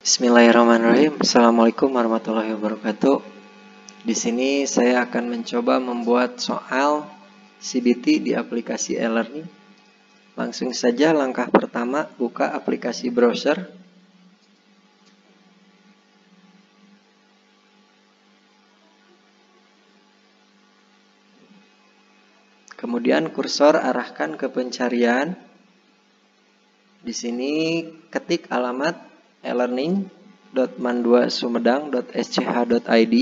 Bismillahirrahmanirrahim. Assalamualaikum warahmatullahi wabarakatuh. Di sini saya akan mencoba membuat soal CBT di aplikasi e-learning. Langsung saja langkah pertama, buka aplikasi browser. Kemudian kursor arahkan ke pencarian. Di sini ketik alamat e-learning.man2sumedang.sch.id.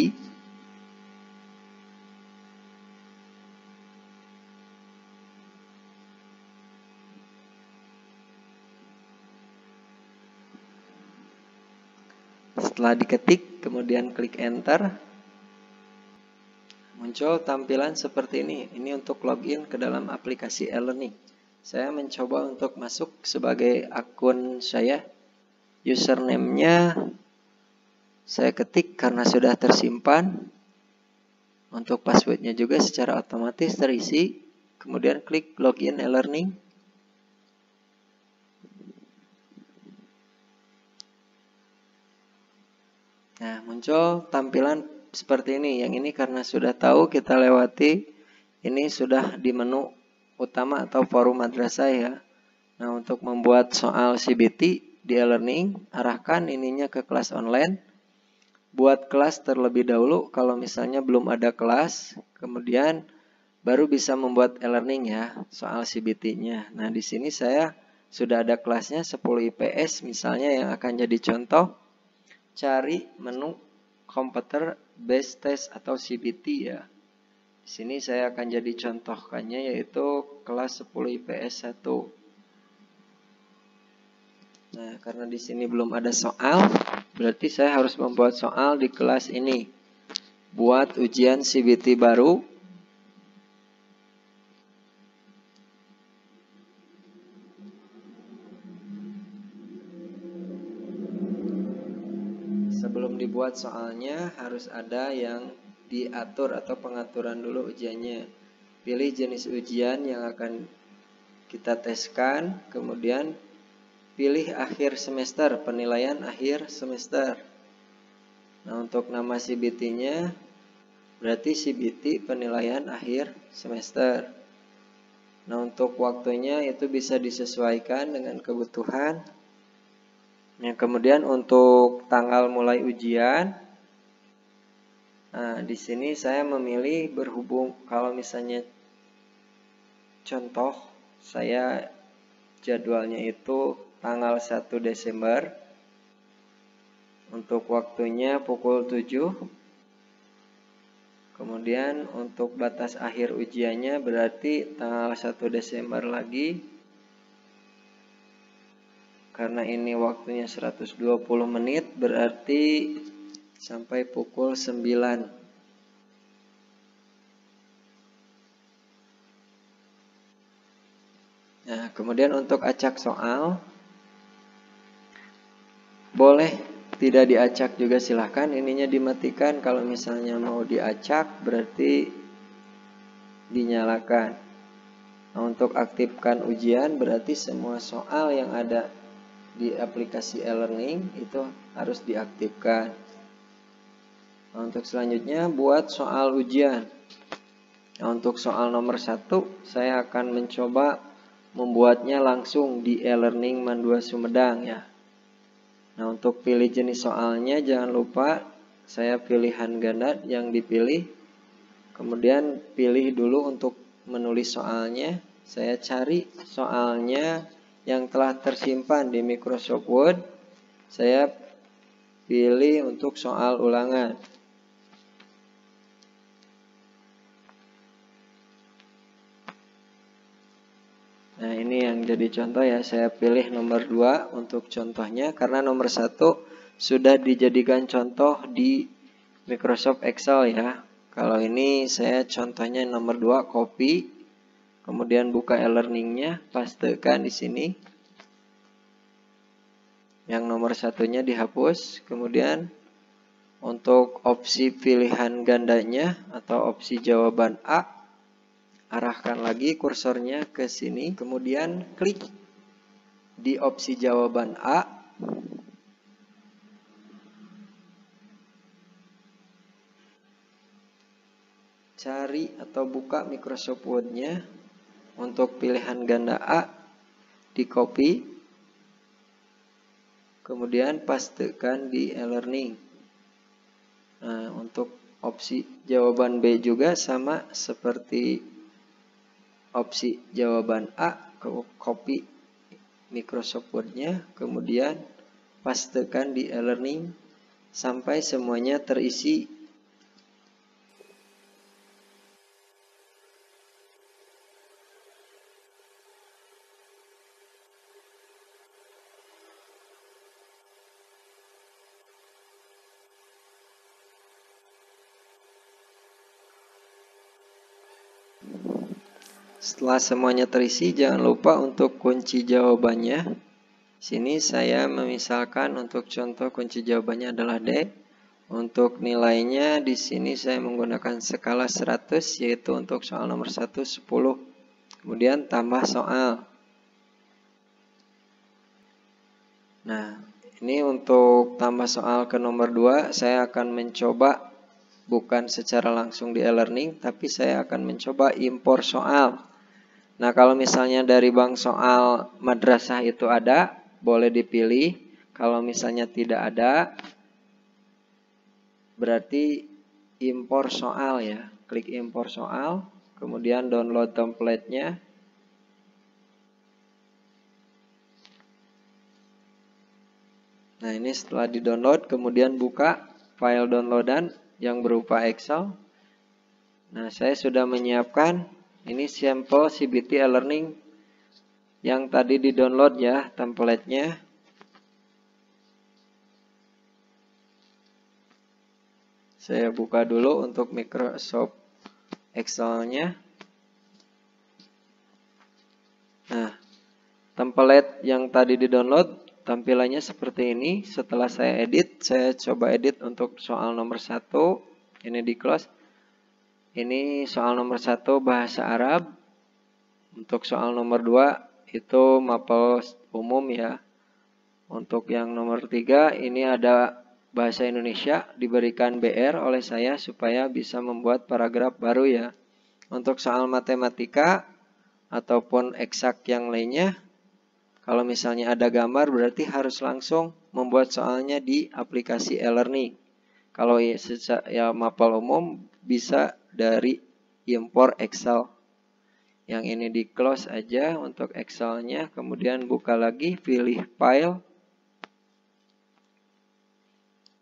Setelah diketik, kemudian klik enter. Muncul tampilan seperti ini. Ini untuk login ke dalam aplikasi e-learning. Saya mencoba untuk masuk sebagai akun saya. Username-nya saya ketik karena sudah tersimpan. Untuk password-nya juga secara otomatis terisi. Kemudian klik login e-learning. Nah, muncul tampilan seperti ini. Yang ini karena sudah tahu kita lewati. Ini sudah di menu utama atau forum madrasah ya. Nah, untuk membuat soal CBT di e-learning, arahkan ininya ke kelas online. Buat kelas terlebih dahulu kalau misalnya belum ada kelas, kemudian baru bisa membuat e-learning ya, soal CBT-nya. Nah, di sini saya sudah ada kelasnya 10 IPS misalnya yang akan jadi contoh. Cari menu komputer based test atau CBT ya. Di sini saya akan jadi contohkannya yaitu kelas 10 IPS 1. Nah, karena di sini belum ada soal, berarti saya harus membuat soal di kelas ini. Buat ujian CBT baru. Sebelum dibuat soalnya harus ada yang diatur atau pengaturan dulu ujiannya. Pilih jenis ujian yang akan kita teskan, kemudian pilih akhir semester, penilaian akhir semester. Nah, untuk nama CBT-nya berarti CBT penilaian akhir semester. Nah, untuk waktunya itu bisa disesuaikan dengan kebutuhan. Yang kemudian untuk tanggal mulai ujian, nah di sini saya memilih berhubung kalau misalnya contoh saya jadwalnya itu tanggal 1 Desember. Untuk waktunya pukul 7. Kemudian untuk batas akhir ujiannya berarti tanggal 1 Desember lagi. Karena ini waktunya 120 menit berarti sampai pukul 9. Nah, kemudian untuk acak soal boleh tidak diacak juga silahkan. Ininya dimatikan. Kalau misalnya mau diacak berarti dinyalakan. Nah, untuk aktifkan ujian berarti semua soal yang ada di aplikasi e-learning itu harus diaktifkan. Nah, untuk selanjutnya buat soal ujian. Nah, untuk soal nomor 1 saya akan mencoba membuatnya langsung di e-learning Man2 Sumedang ya. Nah, untuk pilih jenis soalnya jangan lupa saya pilihan ganda yang dipilih. Kemudian pilih dulu untuk menulis soalnya. Saya cari soalnya yang telah tersimpan di Microsoft Word. Saya pilih untuk soal ulangan. Nah, ini yang jadi contoh ya. Saya pilih nomor 2 untuk contohnya karena nomor 1 sudah dijadikan contoh di Microsoft Excel ya. Kalau ini saya contohnya nomor 2 copy. Kemudian buka e-learningnya, pastekan di sini. Yang nomor 1-nya dihapus. Kemudian untuk opsi pilihan gandanya atau opsi jawaban A, arahkan lagi kursornya ke sini. Kemudian klik di opsi jawaban A. cari atau buka Microsoft Word-nya. Untuk pilihan ganda A, di copy, kemudian pastekan di e-learning. Nah, untuk opsi jawaban B juga sama seperti opsi jawaban A, copy Microsoft Word-nya, kemudian pastekan di e-learning sampai semuanya terisi. Setelah semuanya terisi, jangan lupa untuk kunci jawabannya. Sini saya memisalkan untuk contoh kunci jawabannya adalah D. Untuk nilainya di sini saya menggunakan skala 100, yaitu untuk soal nomor 1 10. Kemudian tambah soal. Nah, ini untuk tambah soal ke nomor 2, saya akan mencoba bukan secara langsung di e-learning, tapi saya akan mencoba impor soal. Nah, kalau misalnya dari bank soal madrasah itu ada, boleh dipilih. Kalau misalnya tidak ada, berarti impor soal ya. Klik impor soal, kemudian download template-nya. Nah, ini setelah di-download, kemudian buka file downloadan yang berupa Excel. Nah, saya sudah menyiapkan ini sampel CBT e-learning yang tadi di-download ya, template-nya. Saya buka dulu untuk Microsoft Excel-nya. Nah, template yang tadi di-download tampilannya seperti ini. Setelah saya edit, saya coba edit untuk soal nomor 1. Ini di close. Ini soal nomor 1 bahasa Arab. Untuk soal nomor 2 itu mapel umum ya. Untuk yang nomor 3 ini ada bahasa Indonesia, diberikan BR oleh saya supaya bisa membuat paragraf baru ya. Untuk soal matematika ataupun eksak yang lainnya, kalau misalnya ada gambar berarti harus langsung membuat soalnya di aplikasi e-learning. Kalau ya mapel umum bisa dari impor Excel. Yang ini di close aja untuk Excel-nya, kemudian buka lagi, pilih file.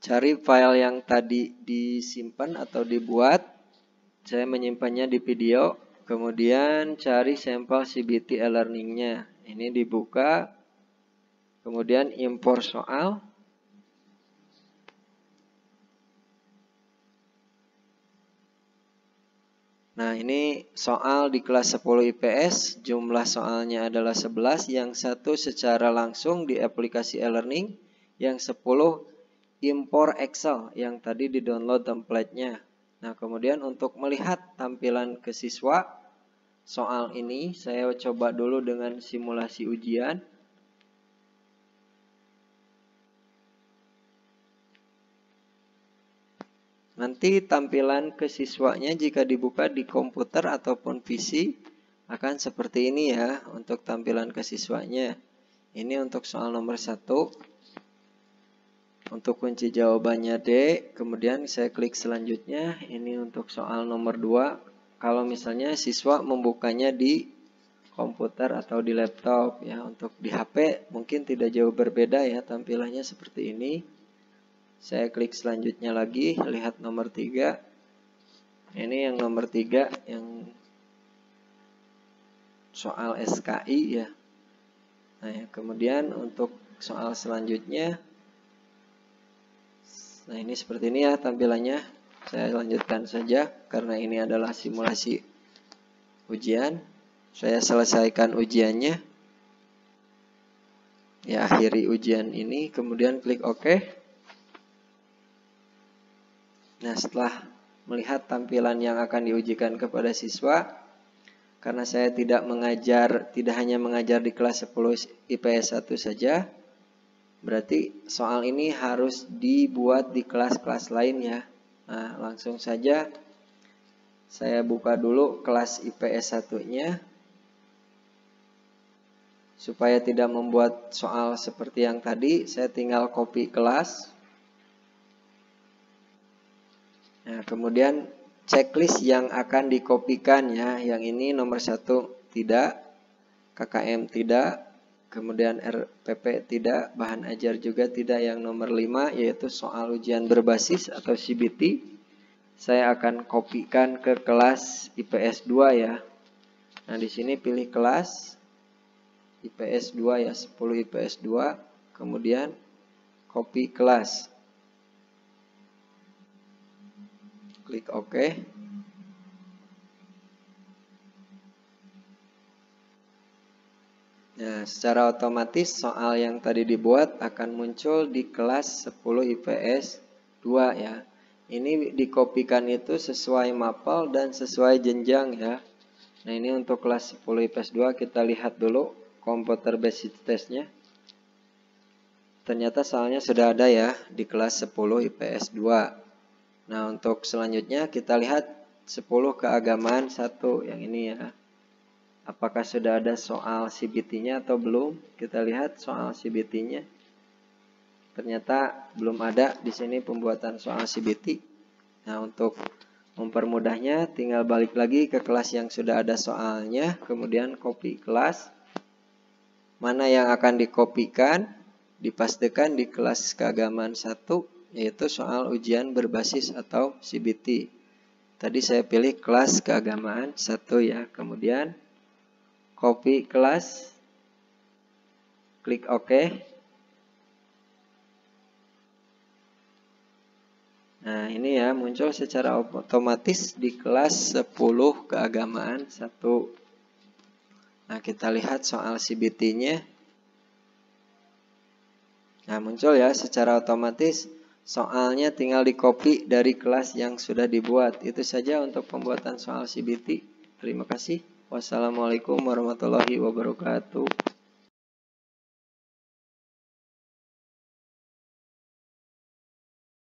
Cari file yang tadi disimpan atau dibuat. Saya menyimpannya di video. Kemudian cari sampel CBT e-learning-nya. Ini dibuka. Kemudian impor soal. Nah, ini soal di kelas 10 IPS. Jumlah soalnya adalah 11. Yang satu secara langsung di aplikasi e-learning. Yang 10 impor Excel yang tadi di-download template-nya. Nah, kemudian untuk melihat tampilan ke siswa, soal ini saya coba dulu dengan simulasi ujian. Nanti tampilan ke siswanya jika dibuka di komputer ataupun PC akan seperti ini ya untuk tampilan ke siswanya. Ini untuk soal nomor 1. Untuk kunci jawabannya D, kemudian saya klik selanjutnya. Ini untuk soal nomor 2. Kalau misalnya siswa membukanya di komputer atau di laptop ya, untuk di HP mungkin tidak jauh berbeda ya tampilannya seperti ini. Saya klik selanjutnya lagi, lihat nomor 3. Ini yang nomor 3 yang soal SKI ya. Nah, ya, kemudian untuk soal selanjutnya, nah ini seperti ini ya tampilannya. Saya lanjutkan saja karena ini adalah simulasi ujian. Saya selesaikan ujiannya. Ya, akhiri ujian ini, kemudian klik OK. Nah, setelah melihat tampilan yang akan diujikan kepada siswa, karena saya tidak hanya mengajar di kelas 10 IPS 1 saja, berarti soal ini harus dibuat di kelas-kelas lain ya. Nah, langsung saja Saya buka dulu kelas IPS 1-nya. Supaya tidak membuat soal seperti yang tadi, saya tinggal copy kelas. Nah, kemudian checklist yang akan dikopikan ya. Yang ini nomor 1 tidak, KKM tidak, kemudian RPP tidak, bahan ajar juga tidak. Yang nomor 5 yaitu soal ujian berbasis atau CBT. Saya akan kopikan ke kelas IPS 2 ya. Nah, di sini pilih kelas IPS 2 ya, 10 IPS 2, kemudian copy kelas. Klik OK. Nah, secara otomatis soal yang tadi dibuat akan muncul di kelas 10 IPS 2 ya. Ini dikopikan itu sesuai mapel dan sesuai jenjang ya. Nah, ini untuk kelas 10 IPS 2 kita lihat dulu komputer basic testnya. Ternyata soalnya sudah ada ya di kelas 10 IPS 2. Nah, untuk selanjutnya kita lihat 10 keagamaan 1 yang ini ya. Apakah sudah ada soal CBT-nya atau belum? Kita lihat soal CBT-nya. Ternyata belum ada di sini pembuatan soal CBT. Nah, untuk mempermudahnya tinggal balik lagi ke kelas yang sudah ada soalnya, kemudian copy kelas. Mana yang akan dikopikan, dipastikan di kelas keagamaan 1, yaitu soal ujian berbasis atau CBT. Tadi saya pilih kelas keagamaan 1 ya, kemudian copy kelas, klik OK. Nah, ini ya muncul secara otomatis di kelas 10 keagamaan 1. Nah, kita lihat soal CBT-nya. Nah, muncul ya secara otomatis soalnya tinggal di-copy dari kelas yang sudah dibuat. Itu saja untuk pembuatan soal CBT. Terima kasih. Wassalamualaikum warahmatullahi wabarakatuh.